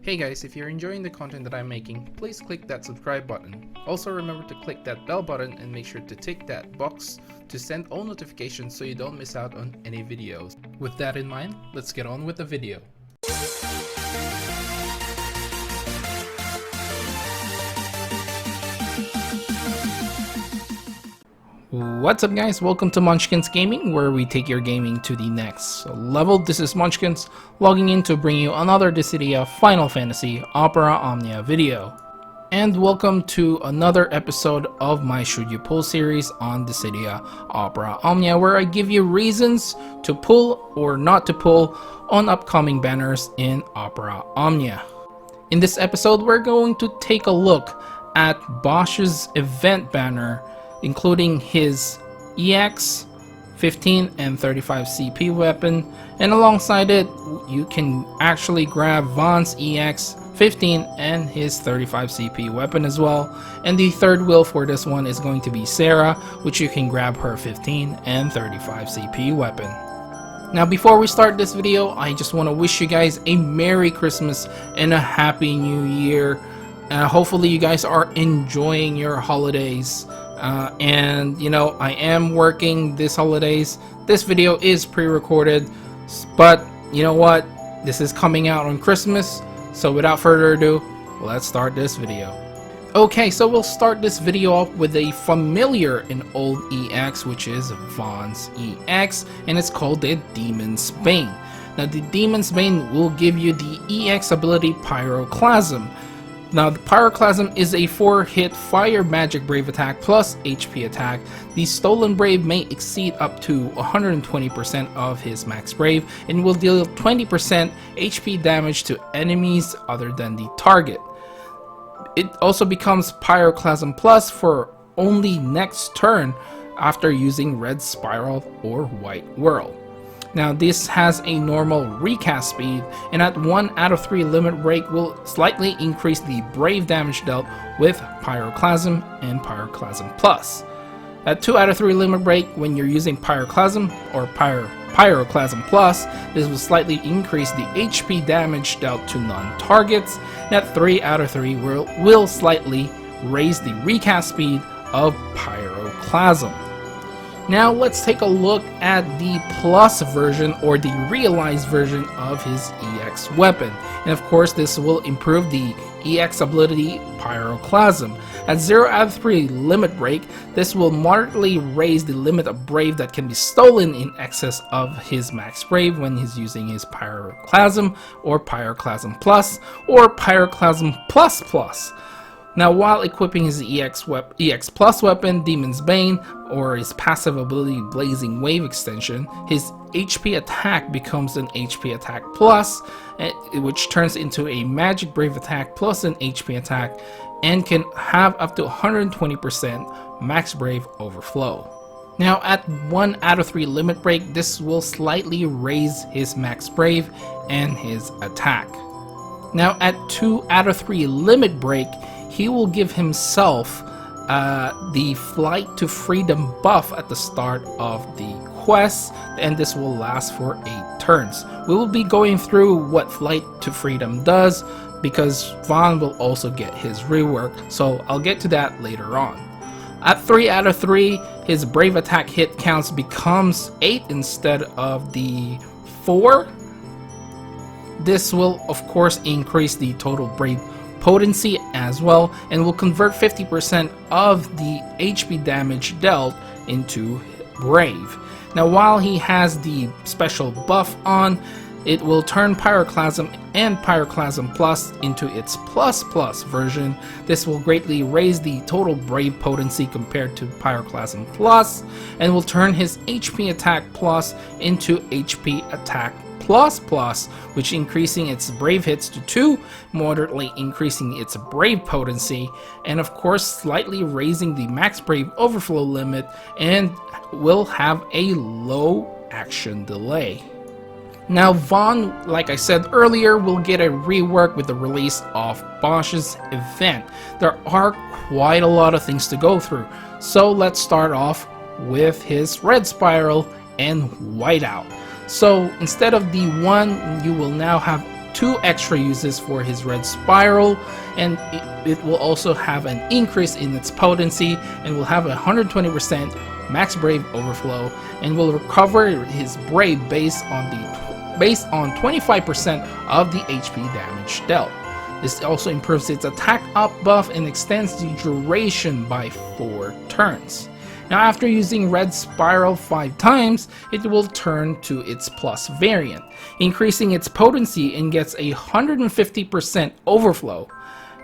Hey guys, if you're enjoying the content that I'm making, please click that subscribe button. Also remember to click that bell button and make sure to tick that box to send all notifications so you don't miss out on any videos. With that in mind, let's get on with the video. What's up guys, welcome to Monchkinz Gaming, where we take your gaming to the next level. This is Monchkinz logging in to bring you another Dissidia Final Fantasy Opera Omnia video. And welcome to another episode of my Should You Pull series on Dissidia Opera Omnia, where I give you reasons to pull or not to pull on upcoming banners in Opera Omnia. In this episode, we're going to take a look at Bosch's event banner, including his EX 15 and 35 CP weapon, and alongside it you can actually grab Vaughn's EX 15 and his 35 CP weapon as well. And the third wheel for this one is going to be Sarah, which you can grab her 15 and 35 CP weapon. Now before we start this video, I just want to wish you guys a Merry Christmas and a Happy New Year. Hopefully you guys are enjoying your holidays. And you know, I am working this holidays. This video is pre-recorded, but you know what, this is coming out on Christmas, so without further ado, let's start this video. Okay, so we'll start this video off with a familiar and old EX, which is Vaughn's EX, and it's called the Demon's Bane. Now the Demon's Bane will give you the EX ability Pyroclasm. Now the Pyroclasm is a 4-hit fire magic brave attack plus HP attack. The stolen brave may exceed up to 120% of his max brave and will deal 20% HP damage to enemies other than the target. It also becomes Pyroclasm plus for only next turn after using Red Spiral or White Whirl. Now this has a normal recast speed, and at 1 out of 3 limit break will slightly increase the brave damage dealt with Pyroclasm and Pyroclasm plus. At 2 out of 3 limit break, when you're using Pyroclasm or Pyroclasm plus, this will slightly increase the HP damage dealt to non-targets, and at 3 out of 3 will slightly raise the recast speed of Pyroclasm. Now let's take a look at the plus version or the realized version of his EX weapon. And of course this will improve the EX ability Pyroclasm. At 0 out of 3 limit break, this will moderately raise the limit of brave that can be stolen in excess of his max brave when he's using his Pyroclasm or Pyroclasm plus or Pyroclasm plus plus. Now while equipping his EX Plus weapon, Demon's Bane, or his passive ability Blazing Wave extension, his HP attack becomes an HP attack plus, which turns into a magic brave attack plus an HP attack, and can have up to 120% max brave overflow. Now at 1 out of 3 limit break, this will slightly raise his max brave and his attack. Now at 2 out of 3 limit break, he will give himself the Flight to Freedom buff at the start of the quest, and this will last for 8 turns. We will be going through what Flight to Freedom does because Vaughn will also get his rework, so I'll get to that later on. At 3 out of 3, his brave attack hit counts becomes 8 instead of the 4. This will of course increase the total brave potency as well, and will convert 50% of the HP damage dealt into brave. Now while he has the special buff on, it will turn Pyroclasm and Pyroclasm plus into its plus plus version. This will greatly raise the total brave potency compared to Pyroclasm plus, and will turn his HP attack plus into HP attack plus plus, which increasing its brave hits to 2, moderately increasing its brave potency, and of course slightly raising the max brave overflow limit, and will have a low action delay. Now Vaughn, like I said earlier, will get a rework with the release of Bosch's event. There are quite a lot of things to go through, so let's start off with his Red Spiral and Whiteout. So instead of the 1, you will now have 2 extra uses for his red spiral, and it will also have an increase in its potency and will have a 120% max brave overflow, and will recover his brave based on 25% of the HP damage dealt. This also improves its attack up buff and extends the duration by 4 turns. Now after using red spiral 5 times, it will turn to its plus variant, increasing its potency and gets a 150% overflow.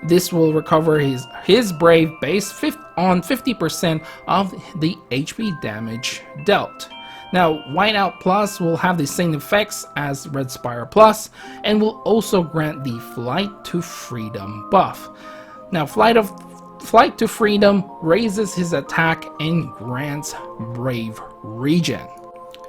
This will recover his brave base on 50% of the HP damage dealt. Now, Whiteout Plus will have the same effects as Red Spiral Plus and will also grant the Flight to Freedom buff. Now, Flight to Freedom raises his attack and grants Brave Regen.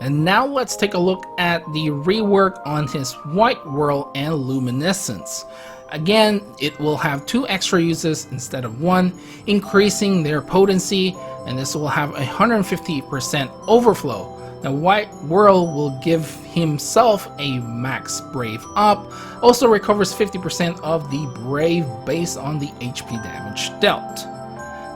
And now let's take a look at the rework on his White Whirl and Luminescence. Again, it will have 2 extra uses instead of 1, increasing their potency, and this will have a 150% overflow. Now, White Whirl will give himself a max Brave up, also recovers 50% of the Brave based on the HP damage dealt.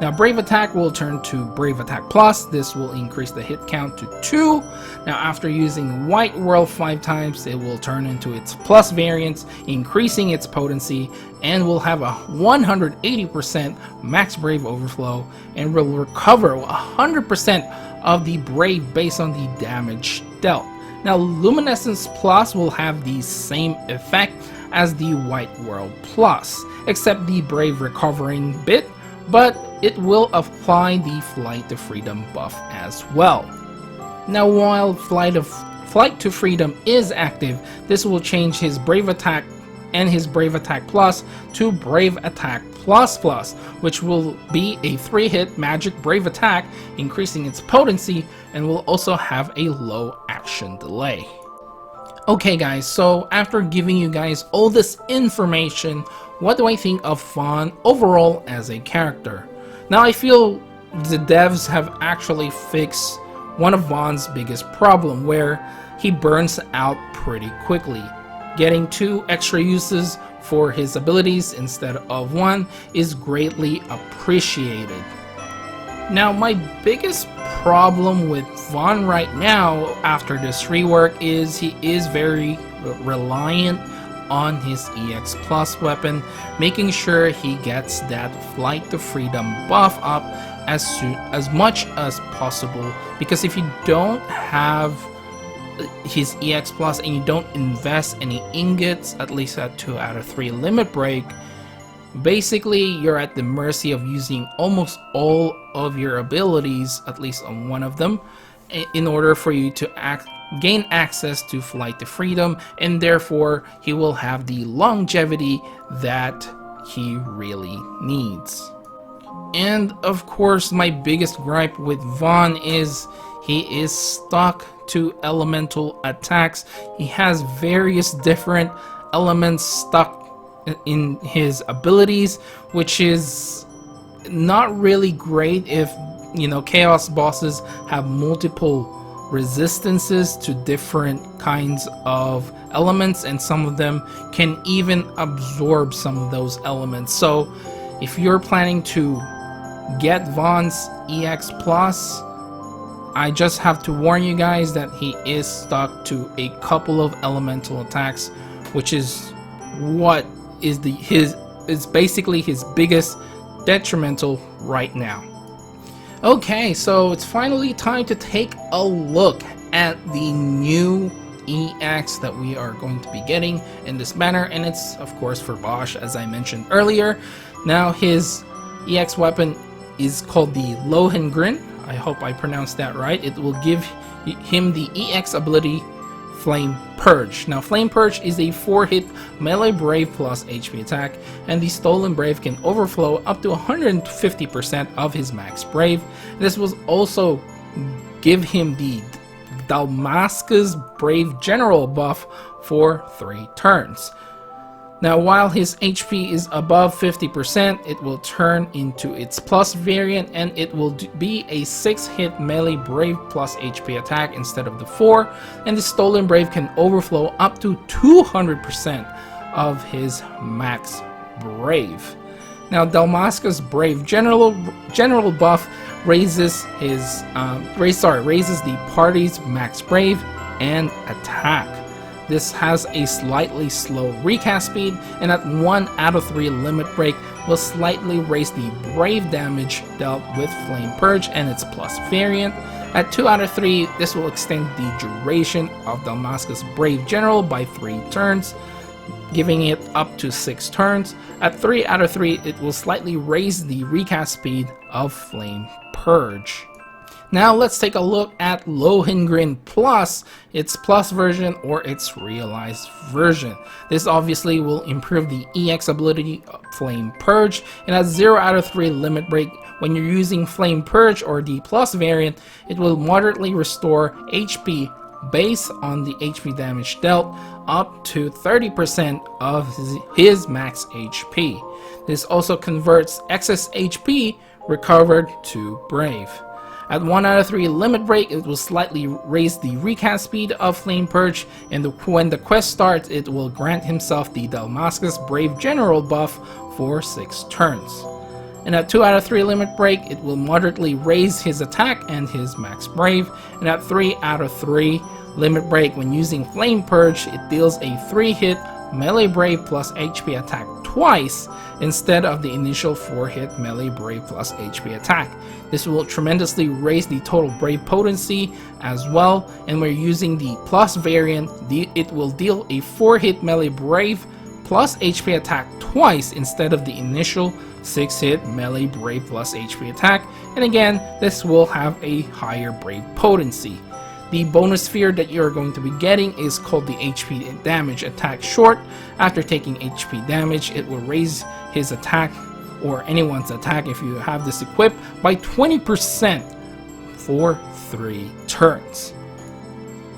Now, Brave Attack will turn to Brave Attack Plus. This will increase the hit count to 2. Now, after using White Whirl 5 times, it will turn into its plus variant, increasing its potency, and will have a 180% max Brave overflow, and will recover 100% of the Brave based on the damage dealt. Now, Luminescence Plus will have the same effect as the White Whirl Plus, except the Brave recovering bit, but it will apply the Flight to Freedom buff as well. Now, while Flight to Freedom is active, this will change his Brave Attack and his Brave Attack Plus to Brave Attack Plus Plus, which will be a 3-hit magic Brave Attack, increasing its potency, and will also have a low action delay. Okay guys, so after giving you guys all this information, what do I think of Vaughn overall as a character? Now, I feel the devs have actually fixed one of Vaughn's biggest problem, where he burns out pretty quickly. Getting 2 extra uses for his abilities instead of 1 is greatly appreciated. Now, my biggest problem with Vaughn right now after this rework is he is very reliant on his EX Plus weapon, making sure he gets that Flight to Freedom buff up as much as possible, because if you don't have his EX Plus and you don't invest any ingots, at least at 2 out of 3 limit break, basically you're at the mercy of using almost all of your abilities, at least on one of them, in order for you to gain access to Flight to Freedom, and therefore he will have the longevity that he really needs. And of course, my biggest gripe with Vaughn is he is stuck to elemental attacks. He has various different elements stuck in his abilities, which is not really great if, you know, chaos bosses have multiple resistances to different kinds of elements, and some of them can even absorb some of those elements. So if you're planning to get Vaughn's EX Plus, I just have to warn you guys that he is stuck to a couple of elemental attacks, which is what is basically his biggest detrimental right now. Okay, so it's finally time to take a look at the new EX that we are going to be getting in this banner, and it's of course for Bosch, as I mentioned earlier. Now, his EX weapon is called the Lohengrin. I hope I pronounced that right. It will give him the EX ability Flame Purge. Now, Flame Purge is a 4-hit melee brave plus HP attack, and the Stolen Brave can overflow up to 150% of his max brave. This will also give him the Dalmasca's Brave General buff for 3 turns. Now, while his HP is above 50%, it will turn into its plus variant, and it will be a 6-hit melee brave plus HP attack instead of the 4, and the Stolen Brave can overflow up to 200% of his max Brave. Now Dalmasca's Brave General buff raises raises the party's max Brave and attack. This has a slightly slow recast speed, and at 1 out of 3 limit break will slightly raise the Brave damage dealt with Flame Purge and its plus variant. At 2 out of 3, this will extend the duration of Dalmasca's Brave General by 3 turns, giving it up to 6 turns. At 3 out of 3, it will slightly raise the recast speed of Flame Purge. Now let's take a look at Lohengrin Plus, its plus version or its realized version. This obviously will improve the EX ability of Flame Purge, and at 0 out of 3 limit break, when you're using Flame Purge or the plus variant, it will moderately restore HP based on the HP damage dealt up to 30% of his max HP. This also converts excess HP recovered to Brave. At 1 out of 3 limit break, it will slightly raise the recast speed of Flame Purge, and when the quest starts, it will grant himself the Dalmasca's Brave General buff for 6 turns. And at 2 out of 3 limit break, it will moderately raise his attack and his max Brave, and at 3 out of 3 limit break, when using Flame Purge, it deals a 3-hit melee Brave plus HP attack twice instead of the initial 4-hit melee Brave plus HP attack. This will tremendously raise the total Brave potency as well, and when using the plus variant, it will deal a 4-hit melee Brave plus HP attack twice instead of the initial 6-hit melee Brave plus HP attack, and again, this will have a higher Brave potency. The bonus sphere that you're going to be getting is called the HP damage attack short. After taking HP damage, it will raise his attack, or anyone's attack if you have this equipped, by 20% for 3 turns.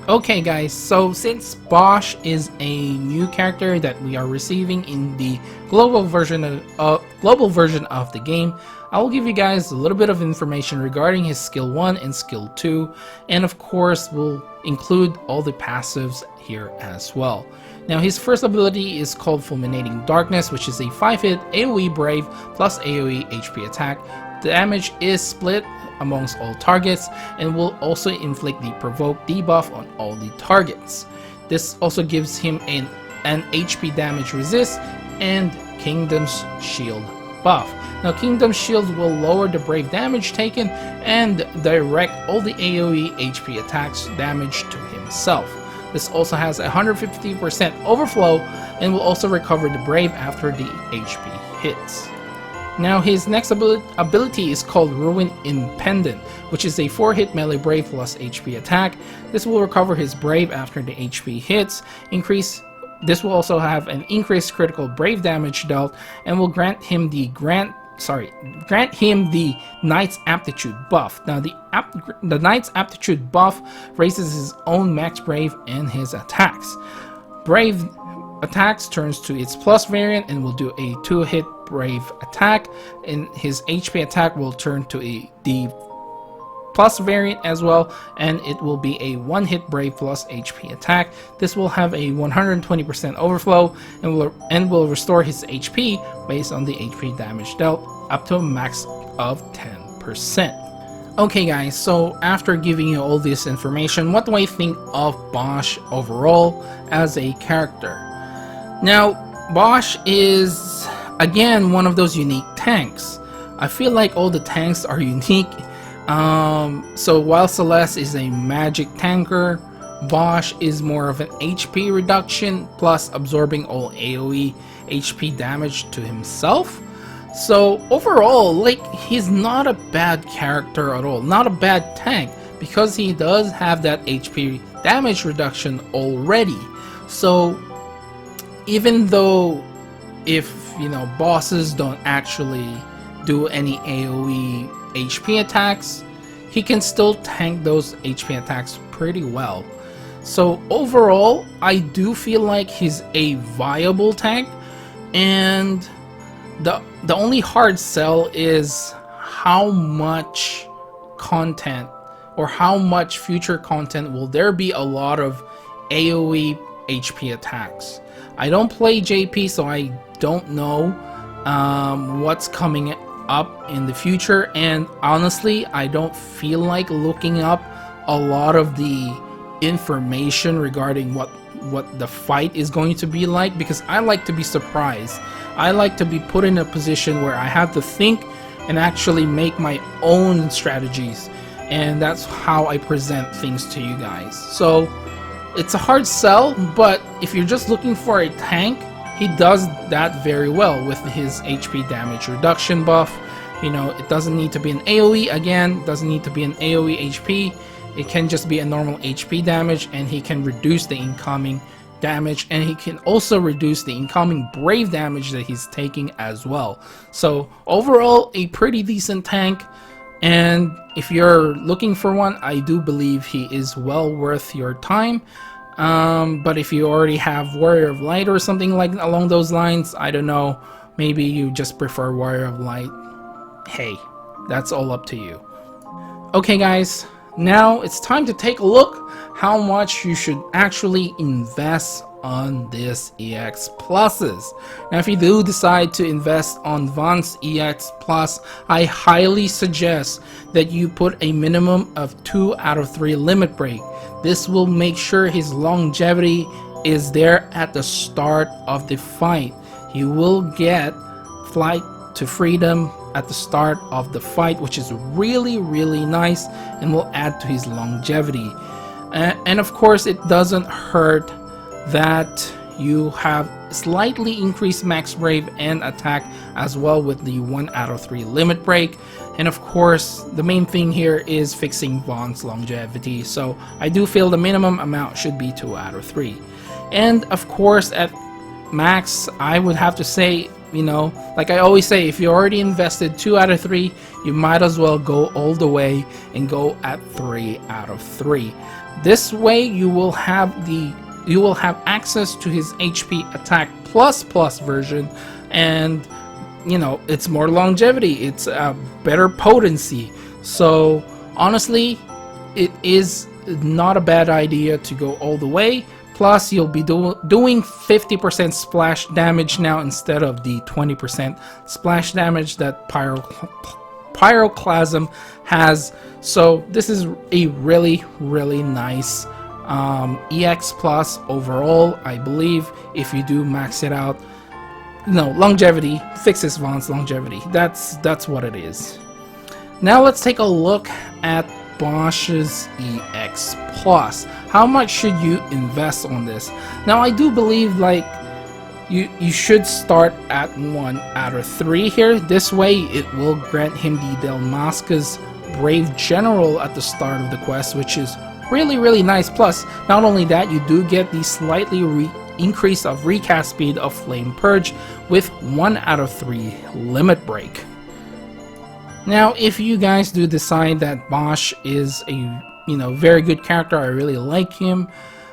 Okay guys, so since Bosch is a new character that we are receiving in the global version of the game, I will give you guys a little bit of information regarding his skill 1 and skill 2, and of course we'll include all the passives here as well. Now his first ability is called Fulminating Darkness, which is a 5-hit AoE Brave plus AoE HP attack. The damage is split amongst all targets and will also inflict the Provoke debuff on all the targets. This also gives him an HP damage resist and Kingdom's Shield buff. Now Kingdom's Shield will lower the Brave damage taken and direct all the AoE HP attacks damage to himself. This also has 150% overflow and will also recover the Brave after the HP hits. Now his next ability is called Ruin Impendant, which is a 4-hit melee Brave plus HP attack. This will recover his Brave after the HP hits. This will also have an increased critical Brave damage dealt and will grant him the Knight's Aptitude buff. Now the Knight's Aptitude buff raises his own max Brave and his attacks. Brave attacks turns to its plus variant and will do a 2-hit Brave attack, and his HP attack will turn to the plus variant as well, and it will be a 1-hit Brave plus HP attack. This will have a 120% overflow and will restore his HP based on the HP damage dealt up to a max of 10%. Okay guys, so after giving you all this information, what do I think of Bosch overall as a character? Now, Bosch is again one of those unique tanks. I feel like all the tanks are unique. So while Celeste is a magic tanker, Bosch is more of an HP reduction plus absorbing all AoE HP damage to himself. So overall, like, he's not a bad character at all, not a bad tank, because he does have that HP damage reduction already. So even though if, you know, bosses don't actually do any AoE HP attacks, he can still tank those HP attacks pretty well. So overall, I do feel like he's a viable tank, and the only hard sell is how much content or how much future content will there be a lot of AoE HP attacks. I don't play JP, so I don't know what's coming up in the future, and honestly I don't feel like looking up a lot of the information regarding what the fight is going to be like, because I like to be surprised. I like to be put in a position where I have to think and actually make my own strategies, and that's how I present things to you guys. So it's a hard sell, but if you're just looking for a tank, he does that very well with his HP damage reduction buff. You know, it doesn't need to be an AoE, again, doesn't need to be an AoE HP. It can just be a normal HP damage, and he can reduce the incoming damage, and he can also reduce the incoming brave damage that he's taking as well. So overall, a pretty decent tank, and if you're looking for one, I do believe he is well worth your time. But if you already have Warrior of Light or something like along those lines, I don't know, maybe you just prefer Warrior of Light. Hey, that's all up to you. Okay guys, now it's time to take a look how much you should actually invest on this EX Pluses. Now if you do decide to invest on Vaughn's EX Plus, I highly suggest that you put a minimum of 2 out of 3 limit break. This will make sure his longevity is there at the start of the fight. You will get Flight to Freedom at the start of the fight, which is really nice and will add to his longevity. And of course, it doesn't hurt that you have slightly increased max brave and attack as well with the 1 out of 3 limit break. And of course, the main thing here is fixing Vaughn's longevity, so I do feel the minimum amount should be 2 out of 3. And of course, at max, I would have to say, you know, like I always say, if you already invested 2 out of 3, you might as well go all the way and go at 3 out of 3. This way you will have access to his HP attack plus version, and you know, it's more longevity, it's a better potency. So honestly, it is not a bad idea to go all the way. Plus, you'll be doing 50% splash damage now instead of the 20% splash damage that Pyroclasm has. So this is a really nice EX Plus overall. I believe if you do max it out, no, longevity fixes Vaughn's longevity. That's what it is. Now let's take a look at Bosch's EX Plus. How much should you invest on this? Now I do believe like you should start at 1 out of 3 here. This way it will grant him the Delmasca's Brave General at the start of the quest, which is really nice. Plus, not only that, you do get the slightly increase of recast speed of Flame Purge with 1 out of 3 limit break. Now, if you guys do decide that Bosch is a very good character, I really like him,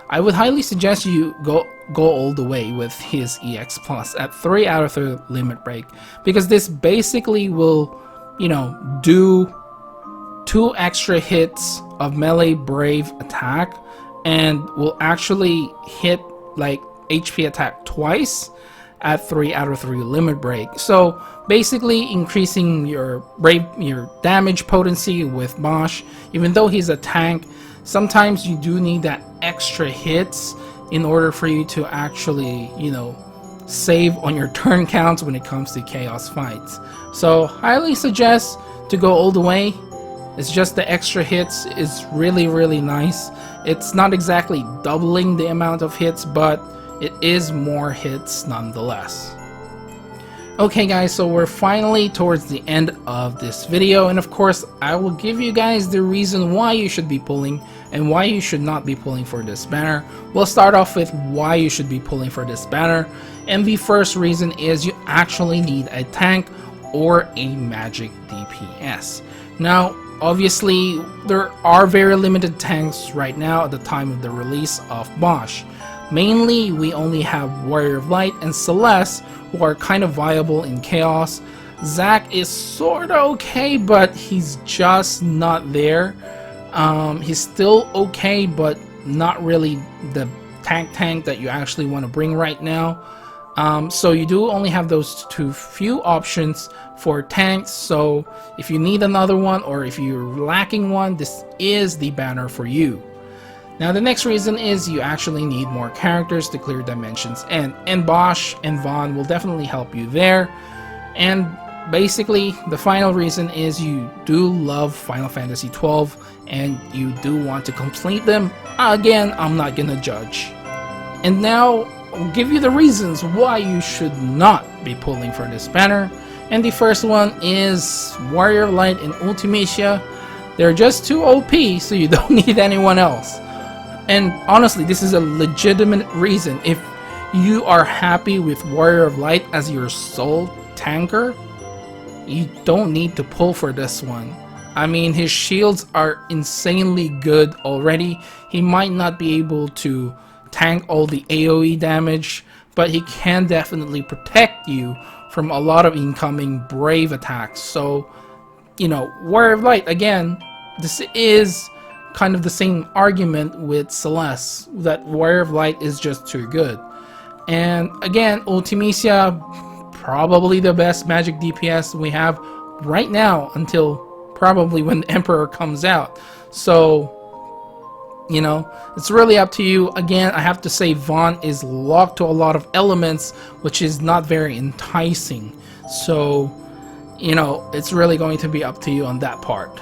I would highly suggest you go all the way with his EX Plus at 3 out of 3 limit break, because this basically will, do 2 extra hits of melee brave attack and will actually hit like HP attack twice at 3 out of 3 limit break. So basically increasing your damage potency with Bosch. Even though he's a tank, sometimes you do need that extra hits in order for you to actually, save on your turn counts when it comes to chaos fights. So highly suggest to go all the way. It's just the extra hits is really nice. It's not exactly doubling the amount of hits, but it is more hits nonetheless. Okay guys, so we're finally towards the end of this video, and of course I will give you guys the reason why you should be pulling and why you should not be pulling for this banner. We'll start off with why you should be pulling for this banner, and the first reason is you actually need a tank or a magic DPS. Now obviously there are very limited tanks right now at the time of the release of Bosch. Mainly we only have Warrior of Light and Celeste, who are kind of viable in Chaos. Zac is sorta okay, but he's just not there. He's still okay, but not really the tank that you actually want to bring right now. So you do only have those few options for tanks, so if you need another one or if you're lacking one, this is the banner for you. Now the next reason is you actually need more characters to clear dimensions, and Bosch and Von will definitely help you there. And basically the final reason is you do love Final Fantasy XII and you do want to complete them. Again, I'm not gonna judge. And now I'll give you the reasons why you should not be pulling for this banner. And the first one is Warrior of Light and Ultimecia. They're just too OP, so you don't need anyone else. And honestly, this is a legitimate reason. If you are happy with Warrior of Light as your sole tanker, you don't need to pull for this one. I mean, his shields are insanely good already. He might not be able to tank all the AoE damage, but he can definitely protect you from a lot of incoming brave attacks. So, you know, Warrior of Light, again, this is kind of the same argument with Celeste, that Warrior of Light is just too good. And again, Ultimecia, probably the best magic DPS we have right now until probably when Emperor comes out. So, you know, it's really up to you. Again, I have to say Von is locked to a lot of elements, which is not very enticing. So, you know, it's really going to be up to you on that part.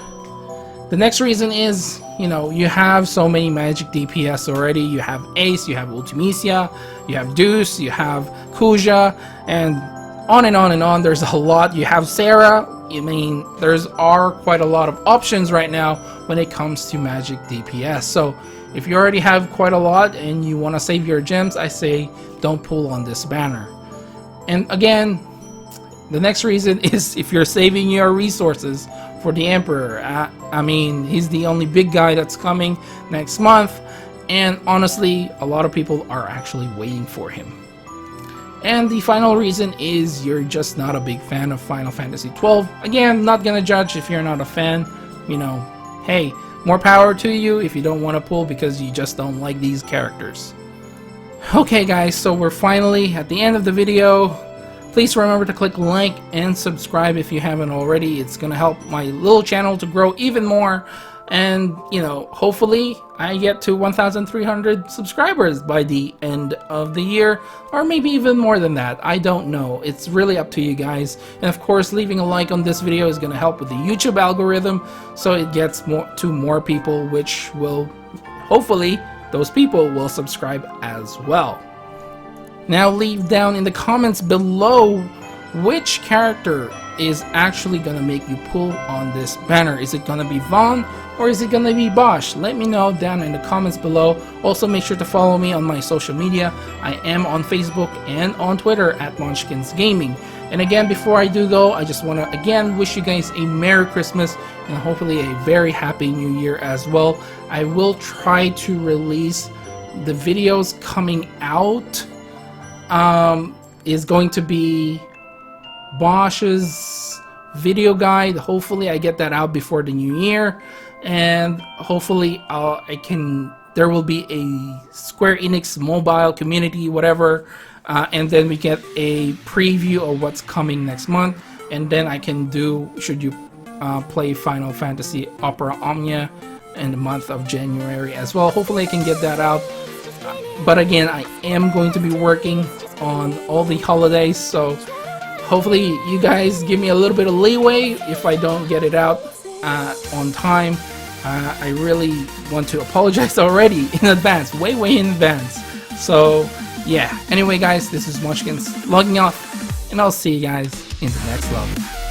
The next reason is, you know, you have so many magic DPS already. You have Ace, you have Ultimecia, you have Deuce, you have Kuja, and on and on and on. There's a lot. You have Sarah. I mean, are quite a lot of options right now when it comes to magic DPS. So if you already have quite a lot and you want to save your gems, I say don't pull on this banner. And again, the next reason is if you're saving your resources for the Emperor. I mean, he's the only big guy that's coming next month, and honestly, a lot of people are actually waiting for him. And the final reason is you're just not a big fan of Final Fantasy XII. Again, not gonna judge if you're not a fan. You know, hey, more power to you if you don't want to pull because you just don't like these characters. Okay guys, so we're finally at the end of the video. Please remember to click like and subscribe if you haven't already. It's gonna help my little channel to grow even more. And, you know, hopefully I get to 1,300 subscribers by the end of the year, or maybe even more than that. I don't know. It's really up to you guys. And of course, leaving a like on this video is going to help with the YouTube algorithm, so it gets to more people, which will, hopefully, those people will subscribe as well. Now leave down in the comments below which character is actually going to make you pull on this banner. Is it going to be Von or is it going to be Bosch? Let me know down in the comments below. Also make sure to follow me on my social media. I am on Facebook and on Twitter at Monchkinz Gaming. And again, before I do go, I just want to again wish you guys a Merry Christmas and hopefully a very Happy New Year as well. I will try to release the videos coming out. Is going to be Bosch's video guide. Hopefully I get that out before the new year, and hopefully there will be a Square Enix mobile community, whatever, and then we get a preview of what's coming next month, and then I can do, should you play Final Fantasy Opera Omnia in the month of January as well. Hopefully I can get that out, but again, I am going to be working on all the holidays, so hopefully you guys give me a little bit of leeway if I don't get it out on time. I really want to apologize already in advance, way in advance. So yeah, anyway guys, this is Monchkinz logging off, and I'll see you guys in the next level.